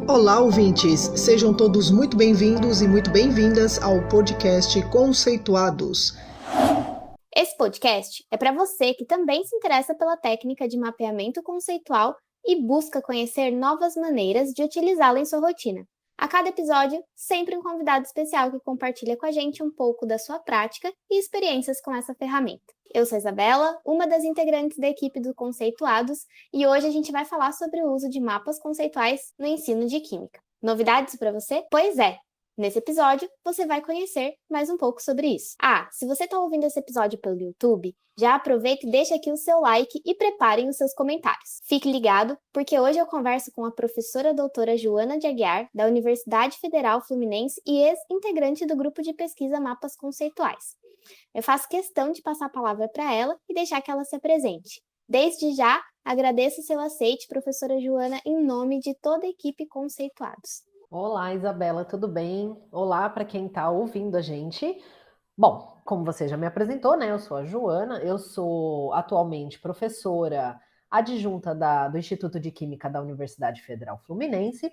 Olá, ouvintes! Sejam todos muito bem-vindos e muito bem-vindas ao podcast Conceituados. Esse podcast é para você que também se interessa pela técnica de mapeamento conceitual e busca conhecer novas maneiras de utilizá-la em sua rotina. A cada episódio, sempre um convidado especial que compartilha com a gente um pouco da sua prática e experiências com essa ferramenta. Eu sou a Isabela, uma das integrantes da equipe do Conceituados, e hoje a gente vai falar sobre o uso de mapas conceituais no ensino de Química. Novidades para você? Pois é! Nesse episódio, você vai conhecer mais um pouco sobre isso. Se você está ouvindo esse episódio pelo YouTube, já aproveita e deixa aqui o seu like e preparem os seus comentários. Fique ligado, porque hoje eu converso com a professora doutora Joana de Aguiar, da Universidade Federal Fluminense e ex-integrante do grupo de pesquisa Mapas Conceituais. Eu faço questão de passar a palavra para ela e deixar que ela se apresente. Desde já, agradeço o seu aceite, professora Joana, em nome de toda a equipe Conceituados. Olá, Isabela, tudo bem? Olá para quem está ouvindo a gente. Bom, como você já me apresentou, né? Eu sou a Joana, eu sou atualmente professora adjunta do Instituto de Química da Universidade Federal Fluminense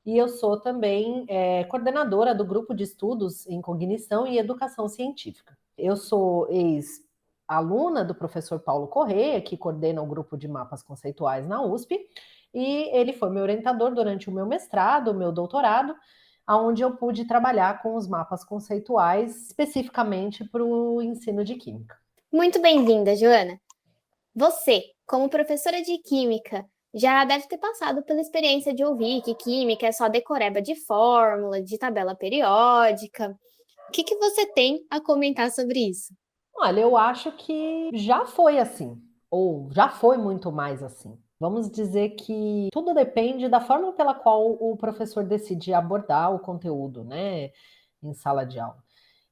e eu sou também coordenadora do grupo de estudos em cognição e educação científica. Eu sou ex-aluna do professor Paulo Corrêa, que coordena o grupo de mapas conceituais na USP, e ele foi meu orientador durante o meu mestrado, o meu doutorado, onde eu pude trabalhar com os mapas conceituais especificamente para o ensino de Química. Muito bem-vinda, Joana! Você, como professora de Química, já deve ter passado pela experiência de ouvir que Química é só decoreba de fórmula, de tabela periódica. O que você tem a comentar sobre isso? Olha, eu acho que já foi assim, ou já foi muito mais assim. Vamos dizer que tudo depende da forma pela qual o professor decide abordar o conteúdo, né, em sala de aula.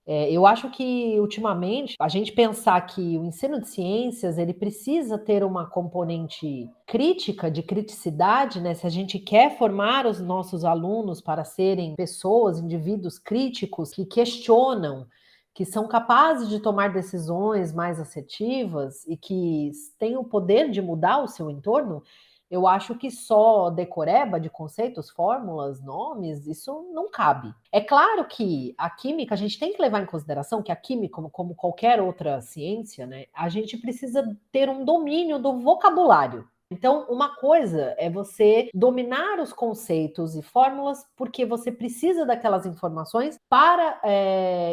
Eu acho que, ultimamente, a gente pensar que o ensino de ciências ele precisa ter uma componente crítica, de criticidade, né? Se a gente quer formar os nossos alunos para serem pessoas, indivíduos críticos, que questionam, que são capazes de tomar decisões mais assertivas e que têm o poder de mudar o seu entorno, eu acho que só decoreba de conceitos, fórmulas, nomes, isso não cabe. É claro que a química, a gente tem que levar em consideração que a química, como qualquer outra ciência, né, a gente precisa ter um domínio do vocabulário. Então, uma coisa é você dominar os conceitos e fórmulas porque você precisa daquelas informações para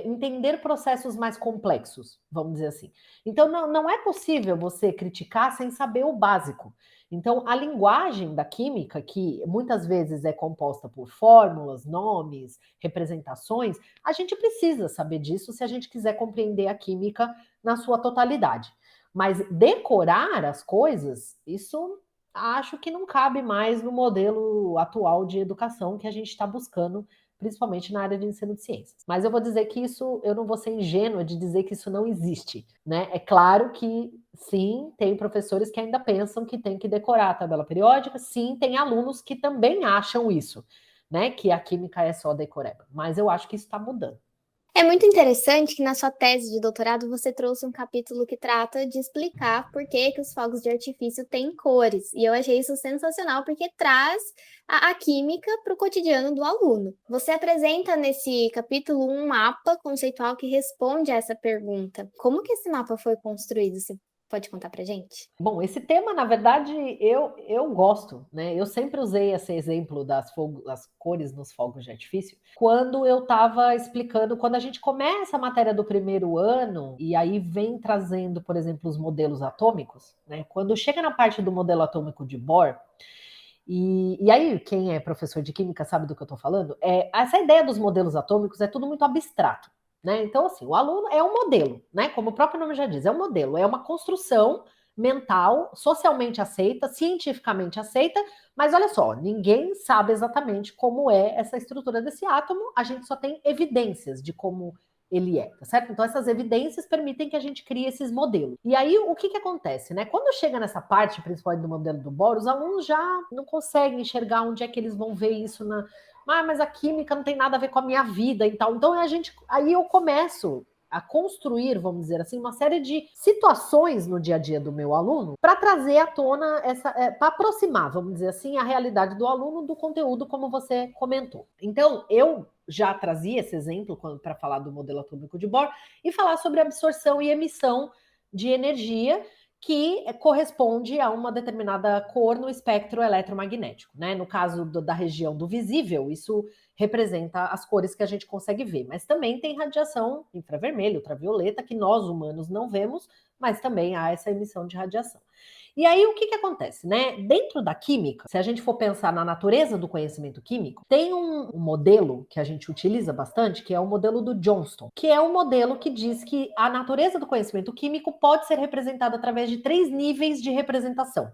entender processos mais complexos, vamos dizer assim. Então, não é possível você criticar sem saber o básico. Então, a linguagem da química, que muitas vezes é composta por fórmulas, nomes, representações, a gente precisa saber disso se a gente quiser compreender a química na sua totalidade. Mas decorar as coisas, isso acho que não cabe mais no modelo atual de educação que a gente está buscando, principalmente na área de ensino de ciências. Mas eu vou dizer que isso, eu não vou ser ingênua de dizer que isso não existe, né? É claro que sim, tem professores que ainda pensam que tem que decorar a tabela periódica, sim, tem alunos que também acham isso, né? Que a química é só decoreba. Mas eu acho que isso está mudando. É muito interessante que na sua tese de doutorado você trouxe um capítulo que trata de explicar por que os fogos de artifício têm cores. E eu achei isso sensacional porque traz a química para o cotidiano do aluno. Você apresenta nesse capítulo um mapa conceitual que responde a essa pergunta. Como que esse mapa foi construído? Você pode contar pra gente? Bom, esse tema, na verdade, eu gosto, né? Eu sempre usei esse exemplo das cores nos fogos de artifício quando eu estava explicando, quando a gente começa a matéria do primeiro ano e aí vem trazendo, por exemplo, os modelos atômicos, né? Quando chega na parte do modelo atômico de Bohr, e aí, quem é professor de química sabe do que eu estou falando, essa ideia dos modelos atômicos é tudo muito abstrato. Né? Então, assim, o aluno é um modelo, né? Como o próprio nome já diz, é um modelo, é uma construção mental, socialmente aceita, cientificamente aceita, mas olha só, ninguém sabe exatamente como é essa estrutura desse átomo, a gente só tem evidências de como ele é, tá certo? Então, essas evidências permitem que a gente crie esses modelos. E aí, o que acontece, né? Quando chega nessa parte, principalmente do modelo do Bohr, os alunos já não conseguem enxergar onde é que eles vão ver isso na... mas a química não tem nada a ver com a minha vida e tal. Então, aí eu começo a construir, vamos dizer assim, uma série de situações no dia a dia do meu aluno para trazer à tona para aproximar, vamos dizer assim, a realidade do aluno do conteúdo, como você comentou. Então, eu já trazia esse exemplo para falar do modelo atômico de Bohr e falar sobre absorção e emissão de energia que corresponde a uma determinada cor no espectro eletromagnético, né? No caso da região do visível, isso representa as cores que a gente consegue ver, mas também tem radiação infravermelha, ultravioleta, que nós humanos não vemos, mas também há essa emissão de radiação. E aí, o que acontece, né? Dentro da química, se a gente for pensar na natureza do conhecimento químico, tem um modelo que a gente utiliza bastante, que é o modelo do Johnston, que é um modelo que diz que a natureza do conhecimento químico pode ser representada através de 3 níveis de representação.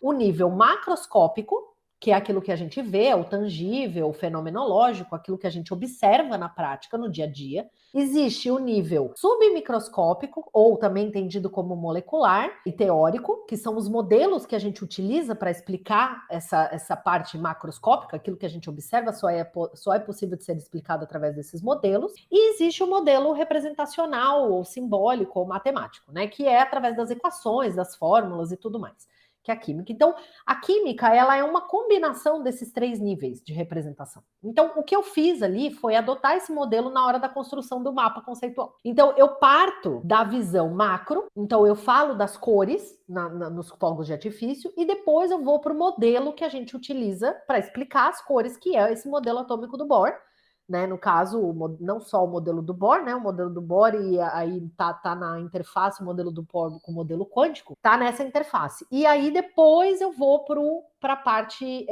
O nível macroscópico, que é aquilo que a gente vê, o tangível, o fenomenológico, aquilo que a gente observa na prática, no dia a dia. Existe o nível submicroscópico, ou também entendido como molecular e teórico, que são os modelos que a gente utiliza para explicar essa parte macroscópica, aquilo que a gente observa só é possível de ser explicado através desses modelos. E existe o modelo representacional, ou simbólico, ou matemático, né, que é através das equações, das fórmulas e tudo mais, que é a química. Então, a química, ela é uma combinação desses 3 níveis de representação. Então, o que eu fiz ali foi adotar esse modelo na hora da construção do mapa conceitual. Então, eu parto da visão macro, então eu falo das cores nos fogos de artifício, e depois eu vou para o modelo que a gente utiliza para explicar as cores, que é esse modelo atômico do Bohr, né? No caso, não só o modelo do Bohr, né? O modelo do Bohr, e aí tá na interface o modelo do Bohr com o modelo quântico, tá nessa interface. E aí depois eu vou para a parte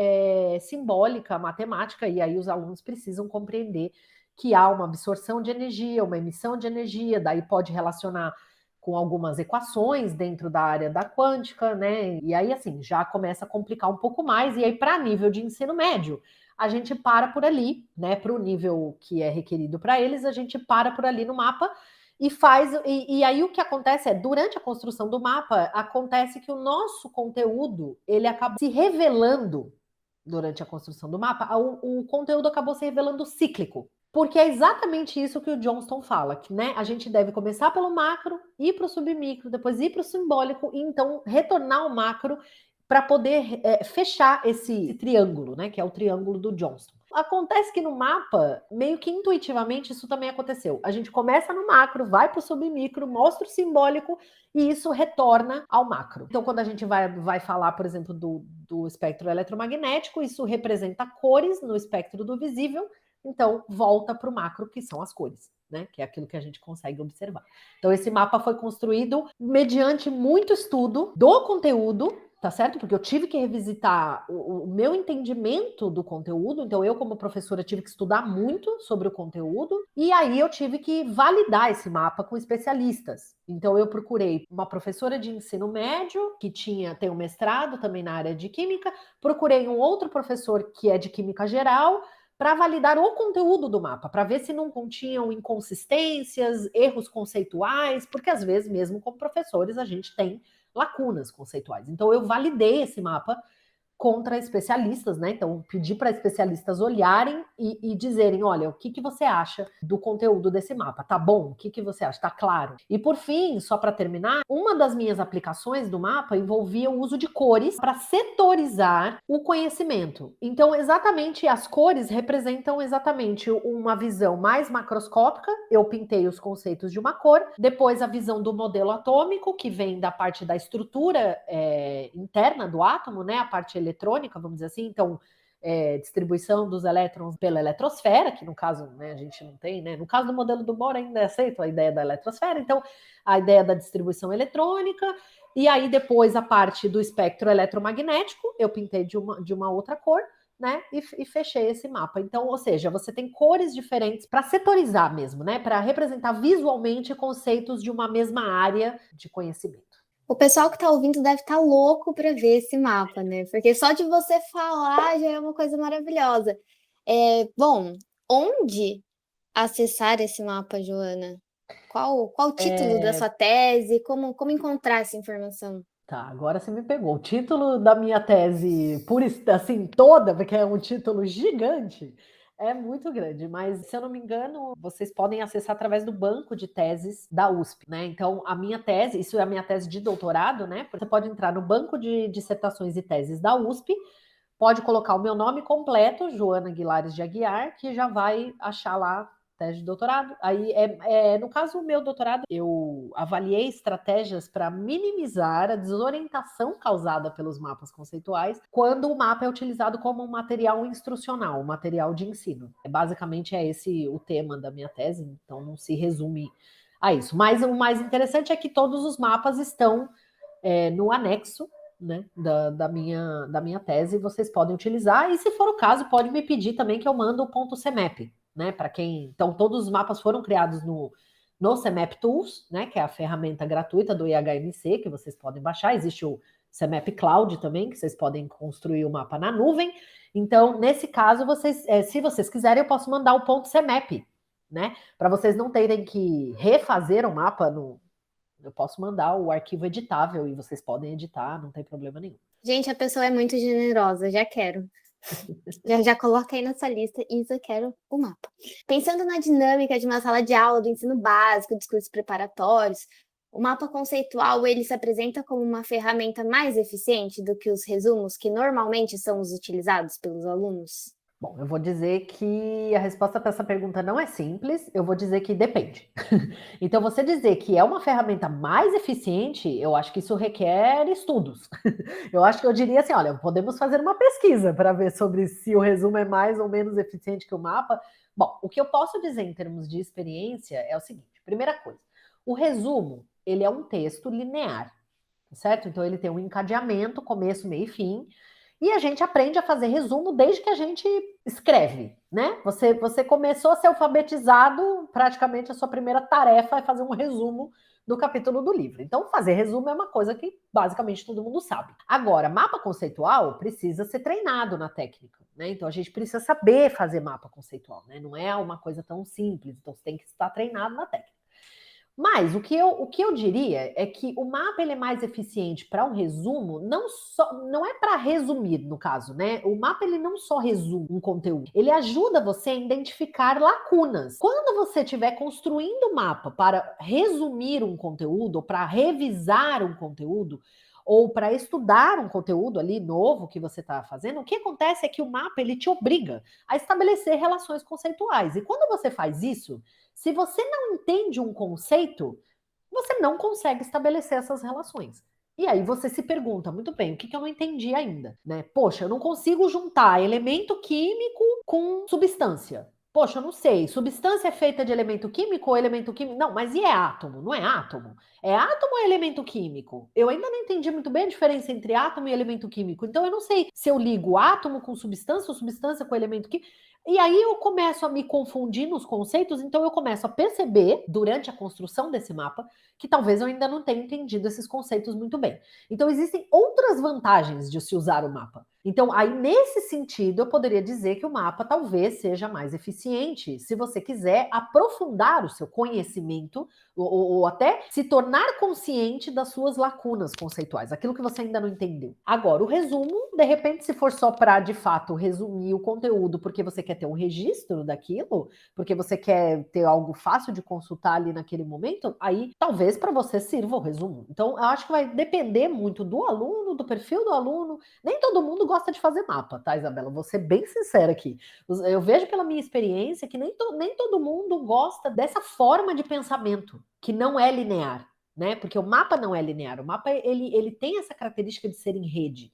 simbólica, matemática, e aí os alunos precisam compreender que há uma absorção de energia, uma emissão de energia, daí pode relacionar com algumas equações dentro da área da quântica, né? E aí, assim, já começa a complicar um pouco mais, e aí, para nível de ensino médio, a gente para por ali, né? Para o nível que é requerido para eles, a gente para por ali no mapa e faz. E aí o que acontece durante a construção do mapa, acontece que o nosso conteúdo ele acaba se revelando durante a construção do mapa, o conteúdo acabou se revelando cíclico. Porque é exatamente isso que o Johnston fala, que, né, a gente deve começar pelo macro, ir para o submicro, depois ir para o simbólico, e então retornar ao macro para poder fechar esse triângulo, né, que é o triângulo do Johnston. Acontece que no mapa, meio que intuitivamente, isso também aconteceu. A gente começa no macro, vai para o submicro, mostra o simbólico, e isso retorna ao macro. Então, quando a gente vai falar, por exemplo, do espectro eletromagnético, isso representa cores no espectro do visível, então volta para o macro, que são as cores, né? Que é aquilo que a gente consegue observar. Então, esse mapa foi construído mediante muito estudo do conteúdo, tá certo? Porque eu tive que revisitar o meu entendimento do conteúdo, então eu, como professora, tive que estudar muito sobre o conteúdo, e aí eu tive que validar esse mapa com especialistas. Então eu procurei uma professora de ensino médio, que tem um mestrado também na área de química, procurei um outro professor que é de química geral, para validar o conteúdo do mapa, para ver se não continham inconsistências, erros conceituais, porque às vezes, mesmo como professores, a gente tem lacunas conceituais. Então, eu validei esse mapa contra especialistas, né? Então, pedi para especialistas olharem e dizerem, olha, o que você acha do conteúdo desse mapa? Tá bom? O que você acha? Tá claro? E por fim, só para terminar, uma das minhas aplicações do mapa envolvia o uso de cores para setorizar o conhecimento. Então, exatamente, as cores representam exatamente uma visão mais macroscópica. Eu pintei os conceitos de uma cor, depois a visão do modelo atômico, que vem da parte da estrutura interna do átomo, né? A parte eletrônica, vamos dizer assim, então distribuição dos elétrons pela eletrosfera, que no caso, né, a gente não tem, né? No caso do modelo do Bohr ainda é aceito a ideia da eletrosfera, então a ideia da distribuição eletrônica, e aí depois a parte do espectro eletromagnético, eu pintei de uma outra cor, né? E fechei esse mapa. Então, ou seja, você tem cores diferentes para setorizar mesmo, né? Para representar visualmente conceitos de uma mesma área de conhecimento. O pessoal que está ouvindo deve estar louco para ver esse mapa, né? Porque só de você falar já é uma coisa maravilhosa. Bom, onde acessar esse mapa, Joana? Qual o título da sua tese? Como encontrar essa informação? Tá, agora você me pegou. O título da minha tese, assim, toda, porque é um título gigante, É muito grande, mas se eu não me engano, vocês podem acessar através do banco de teses da USP, né? Então, a minha tese, isso é a minha tese de doutorado, né? Você pode entrar no banco de dissertações e teses da USP, pode colocar o meu nome completo, Joana Aguilares de Aguiar, que já vai achar lá tese de doutorado. Aí, no caso, o meu doutorado, eu avaliei estratégias para minimizar a desorientação causada pelos mapas conceituais quando o mapa é utilizado como um material instrucional, um material de ensino. Basicamente é esse o tema da minha tese, então não se resume a isso. Mas o mais interessante é que todos os mapas estão no anexo, né, da minha tese, vocês podem utilizar, e se for o caso, pode me pedir também que eu mando o .cmap, né, para quem... Então, todos os mapas foram criados no CMap Tools, né, que é a ferramenta gratuita do IHMC, que vocês podem baixar. Existe o CMap Cloud também, que vocês podem construir o mapa na nuvem. Então, nesse caso, se vocês quiserem, eu posso mandar o .cmap, né, para vocês não terem que refazer o mapa eu posso mandar o arquivo editável e vocês podem editar, não tem problema nenhum. Gente, a pessoa é muito generosa, já quero. Já coloca aí nessa lista, Isa, quero o mapa. Pensando na dinâmica de uma sala de aula do ensino básico, discursos preparatórios, o mapa conceitual, ele se apresenta como uma ferramenta mais eficiente do que os resumos que normalmente são os utilizados pelos alunos? Bom, eu vou dizer que a resposta para essa pergunta não é simples, eu vou dizer que depende. Então, você dizer que é uma ferramenta mais eficiente, eu acho que isso requer estudos. Eu acho que eu diria assim, olha, podemos fazer uma pesquisa para ver sobre se o resumo é mais ou menos eficiente que o mapa. Bom, o que eu posso dizer em termos de experiência é o seguinte, primeira coisa, o resumo, ele é um texto linear, certo? Então, ele tem um encadeamento, começo, meio e fim, e a gente aprende a fazer resumo desde que a gente escreve, né? Você começou a ser alfabetizado, praticamente a sua primeira tarefa é fazer um resumo do capítulo do livro. Então, fazer resumo é uma coisa que basicamente todo mundo sabe. Agora, mapa conceitual precisa ser treinado na técnica, né? Então, a gente precisa saber fazer mapa conceitual, né? Não é uma coisa tão simples, então você tem que estar treinado na técnica. Mas o que eu diria é que o mapa ele é mais eficiente para um resumo, não é para resumir, no caso, né? O mapa ele não só resume um conteúdo, ele ajuda você a identificar lacunas. Quando você estiver construindo o mapa para resumir um conteúdo, ou para revisar um conteúdo, ou para estudar um conteúdo ali novo que você está fazendo, o que acontece é que o mapa ele te obriga a estabelecer relações conceituais. E quando você faz isso, se você não entende um conceito, você não consegue estabelecer essas relações. E aí você se pergunta, muito bem, o que eu não entendi ainda? Né? Poxa, eu não consigo juntar elemento químico com substância. Poxa, eu não sei, substância é feita de elemento químico ou elemento químico? Não, mas e é átomo? Não é átomo? É átomo ou é elemento químico? Eu ainda não entendi muito bem a diferença entre átomo e elemento químico. Então eu não sei se eu ligo átomo com substância ou substância com elemento químico. E aí eu começo a me confundir nos conceitos, então eu começo a perceber, durante a construção desse mapa, que talvez eu ainda não tenha entendido esses conceitos muito bem. Então existem outras vantagens de se usar o mapa. Então, aí, nesse sentido, eu poderia dizer que o mapa talvez seja mais eficiente se você quiser aprofundar o seu conhecimento ou até se tornar consciente das suas lacunas conceituais, aquilo que você ainda não entendeu. Agora, o resumo, de repente, se for só para, de fato, resumir o conteúdo porque você quer ter um registro daquilo, porque você quer ter algo fácil de consultar ali naquele momento, aí talvez para você sirva o resumo. Então, eu acho que vai depender muito do aluno, do perfil do aluno. Nem todo mundo gosta de fazer mapa, tá, Isabela? Vou ser bem sincera aqui. Eu vejo pela minha experiência que nem todo mundo gosta dessa forma de pensamento, que não é linear, né? Porque o mapa não é linear. O mapa, ele tem essa característica de ser em rede,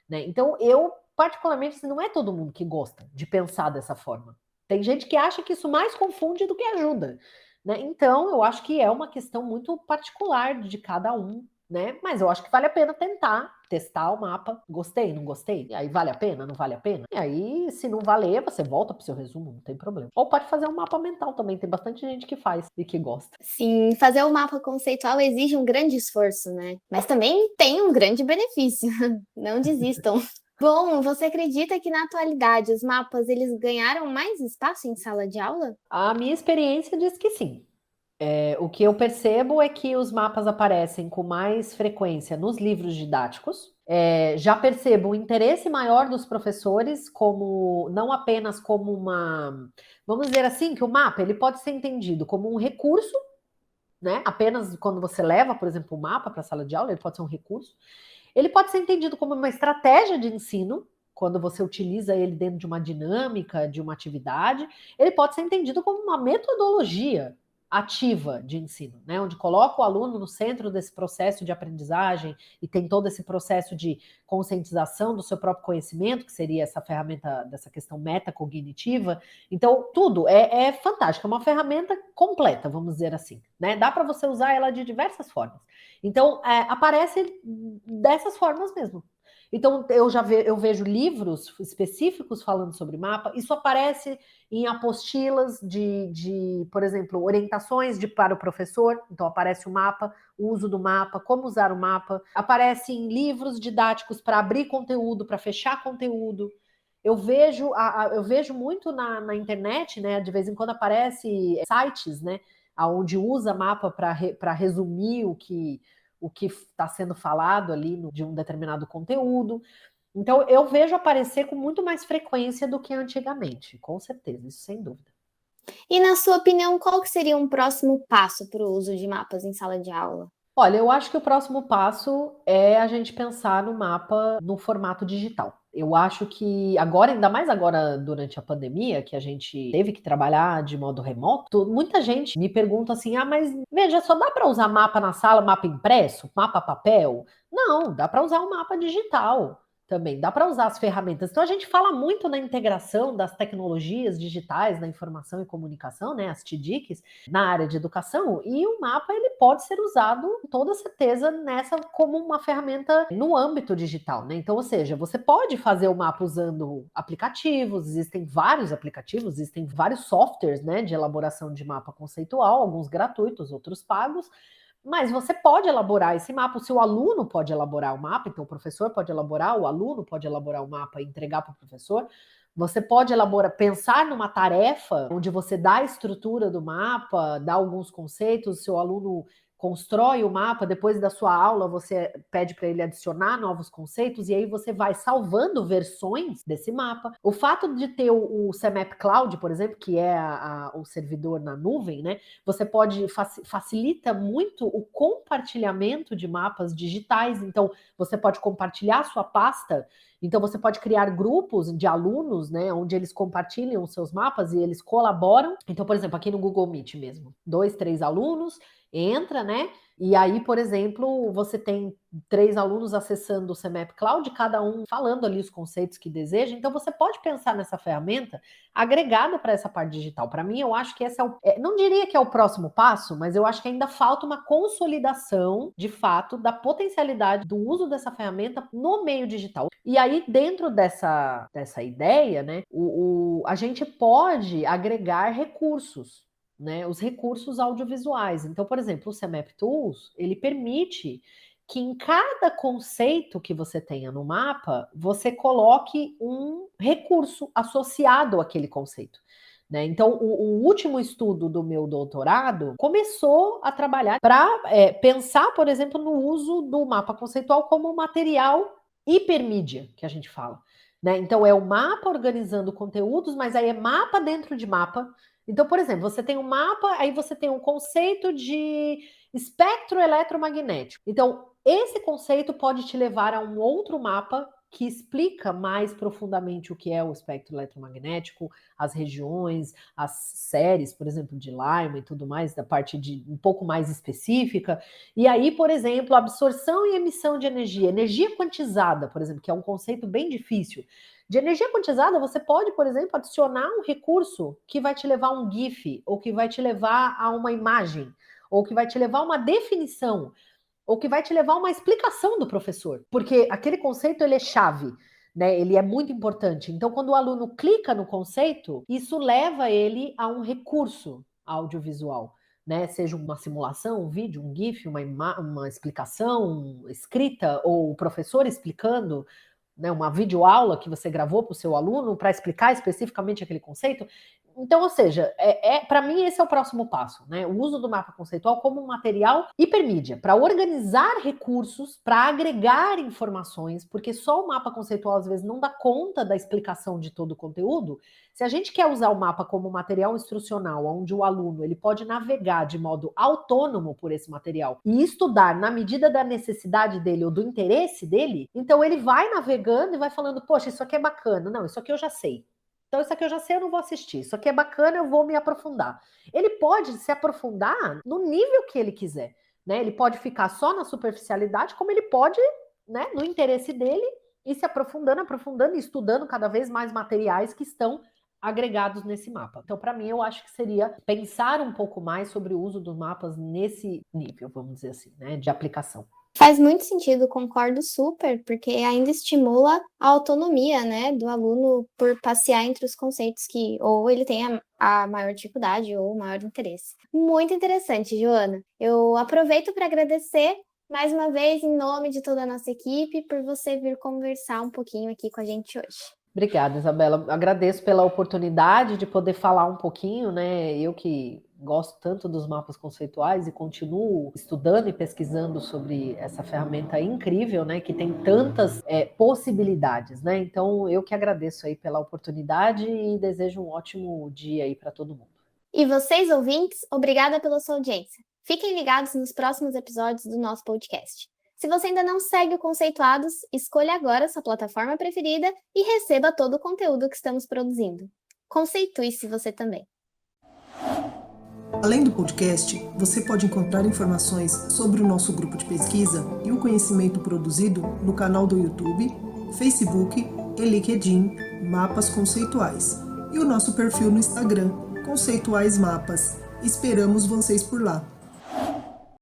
né? Então, eu, particularmente, não é todo mundo que gosta de pensar dessa forma. Tem gente que acha que isso mais confunde do que ajuda, né? Então, eu acho que é uma questão muito particular de cada um, né? Mas eu acho que vale a pena tentar, testar o mapa. Gostei, não gostei? E aí vale a pena, não vale a pena? E aí, se não valer, você volta pro seu resumo, não tem problema. Ou pode fazer um mapa mental também, tem bastante gente que faz e que gosta. Sim, fazer o mapa conceitual exige um grande esforço, né? Mas também tem um grande benefício. Não desistam. Bom, você acredita que na atualidade os mapas eles ganharam mais espaço em sala de aula? A minha experiência diz que sim. O que eu percebo é que os mapas aparecem com mais frequência nos livros didáticos, Já percebo um interesse maior dos professores, como não apenas como vamos dizer assim, que o mapa ele pode ser entendido como um recurso, né? Apenas quando você leva, por exemplo, o mapa para a sala de aula, ele pode ser um recurso. Ele pode ser entendido como uma estratégia de ensino, quando você utiliza ele dentro de uma dinâmica, de uma atividade. Ele pode ser entendido como uma metodologia ativa de ensino, né? Onde coloca o aluno no centro desse processo de aprendizagem e tem todo esse processo de conscientização do seu próprio conhecimento, que seria essa ferramenta dessa questão metacognitiva. Então, tudo é fantástico, é uma ferramenta completa, vamos dizer assim, né? Dá para você usar ela de diversas formas. Então, aparece dessas formas mesmo. Então, eu vejo livros específicos falando sobre mapa. Isso aparece em apostilas por exemplo, orientações para o professor. Então, aparece o mapa, o uso do mapa, como usar o mapa. Aparece em livros didáticos para abrir conteúdo, para fechar conteúdo. Eu vejo muito na internet, né? De vez em quando aparece sites, né? Onde usa mapa para resumir o que está sendo falado ali de um determinado conteúdo. Então, eu vejo aparecer com muito mais frequência do que antigamente, com certeza, isso sem dúvida. E na sua opinião, qual que seria um próximo passo para o uso de mapas em sala de aula? Olha, eu acho que o próximo passo é a gente pensar no mapa no formato digital. Eu acho que agora, ainda mais agora durante a pandemia, que a gente teve que trabalhar de modo remoto, muita gente me pergunta assim: mas veja, só dá para usar mapa na sala, mapa impresso, mapa papel? Não, dá para usar um mapa digital também, dá para usar as ferramentas. Então a gente fala muito na integração das tecnologias digitais da informação e comunicação, né, as TDICs, na área de educação, e o mapa ele pode ser usado com toda certeza como uma ferramenta no âmbito digital, né? Então, ou seja, você pode fazer o mapa usando aplicativos, existem vários aplicativos, existem vários softwares, né, de elaboração de mapa conceitual, alguns gratuitos, outros pagos. Mas você pode elaborar esse mapa, o seu aluno pode elaborar o mapa, então o professor pode elaborar, o aluno pode elaborar o mapa e entregar para o professor. Você pode pensar numa tarefa onde você dá a estrutura do mapa, dá alguns conceitos, o seu aluno constrói o mapa, depois da sua aula você pede para ele adicionar novos conceitos e aí você vai salvando versões desse mapa. O fato de ter o CMAP Cloud, por exemplo, que é o servidor na nuvem, né? Você facilita muito o compartilhamento de mapas digitais, então você pode compartilhar sua pasta. Então, você pode criar grupos de alunos, né, onde eles compartilham os seus mapas e eles colaboram. Então, por exemplo, aqui no Google Meet mesmo, 2, 3 alunos, entra, né? E aí, por exemplo, você tem 3 alunos acessando o CMAP Cloud, cada um falando ali os conceitos que deseja. Então, você pode pensar nessa ferramenta agregada para essa parte digital. Para mim, eu acho que esse não diria que é o próximo passo, mas eu acho que ainda falta uma consolidação, de fato, da potencialidade do uso dessa ferramenta no meio digital. E aí, dentro dessa ideia, né, a gente pode agregar recursos, né, os recursos audiovisuais. Então, por exemplo, o CMAP Tools, ele permite que em cada conceito que você tenha no mapa, você coloque um recurso associado àquele conceito. Né? Então, o último estudo do meu doutorado começou a trabalhar para pensar, por exemplo, no uso do mapa conceitual como material hipermídia, que a gente fala. Né? Então, é o mapa organizando conteúdos, mas aí é mapa dentro de mapa. Então, por exemplo, você tem um mapa, aí você tem um conceito de espectro eletromagnético. Então, esse conceito pode te levar a um outro mapa que explica mais profundamente o que é o espectro eletromagnético, as regiões, as séries, por exemplo, de Lyman e tudo mais, da parte de um pouco mais específica. E aí, por exemplo, absorção e emissão de energia quantizada, por exemplo, que é um conceito bem difícil. De energia quantizada, você pode, por exemplo, adicionar um recurso que vai te levar a um GIF, ou que vai te levar a uma imagem, ou que vai te levar a uma definição, ou que vai te levar a uma explicação do professor, porque aquele conceito ele é chave, né? Ele é muito importante. Então, quando o aluno clica no conceito, isso leva ele a um recurso audiovisual, né? Seja uma simulação, um vídeo, um GIF, uma explicação escrita, ou o professor explicando, né, uma videoaula que você gravou para o seu aluno para explicar especificamente aquele conceito. Então, ou seja, para mim esse é o próximo passo, né? O uso do mapa conceitual como um material hipermídia, para organizar recursos, para agregar informações, porque só o mapa conceitual às vezes não dá conta da explicação de todo o conteúdo. Se a gente quer usar o mapa como material instrucional, onde o aluno ele pode navegar de modo autônomo por esse material e estudar na medida da necessidade dele ou do interesse dele, então ele vai navegando e vai falando, poxa, isso aqui é bacana, não, isso aqui eu já sei. Então, isso aqui eu já sei, eu não vou assistir. Isso aqui é bacana, eu vou me aprofundar. Ele pode se aprofundar no nível que ele quiser, né? Ele pode ficar só na superficialidade, como ele pode, né, no interesse dele, ir se aprofundando, e estudando cada vez mais materiais que estão agregados nesse mapa. Então, para mim, eu acho que seria pensar um pouco mais sobre o uso dos mapas nesse nível, vamos dizer assim, né, de aplicação. Faz muito sentido, concordo super, porque ainda estimula a autonomia, né, do aluno por passear entre os conceitos que ou ele tem a maior dificuldade ou o maior interesse. Muito interessante, Joana. Eu aproveito para agradecer mais uma vez, em nome de toda a nossa equipe, por você vir conversar um pouquinho aqui com a gente hoje. Obrigada, Isabela. Agradeço pela oportunidade de poder falar um pouquinho, né? Eu que gosto tanto dos mapas conceituais e continuo estudando e pesquisando sobre essa ferramenta incrível, né? Que tem tantas possibilidades, né? Então, eu que agradeço aí pela oportunidade e desejo um ótimo dia aí para todo mundo. E vocês, ouvintes, obrigada pela sua audiência. Fiquem ligados nos próximos episódios do nosso podcast. Se você ainda não segue o Conceituados, escolha agora sua plataforma preferida e receba todo o conteúdo que estamos produzindo. Conceitue-se você também. Além do podcast, você pode encontrar informações sobre o nosso grupo de pesquisa e o conhecimento produzido no canal do YouTube, Facebook e LinkedIn Mapas Conceituais e o nosso perfil no Instagram, Conceituais Mapas. Esperamos vocês por lá.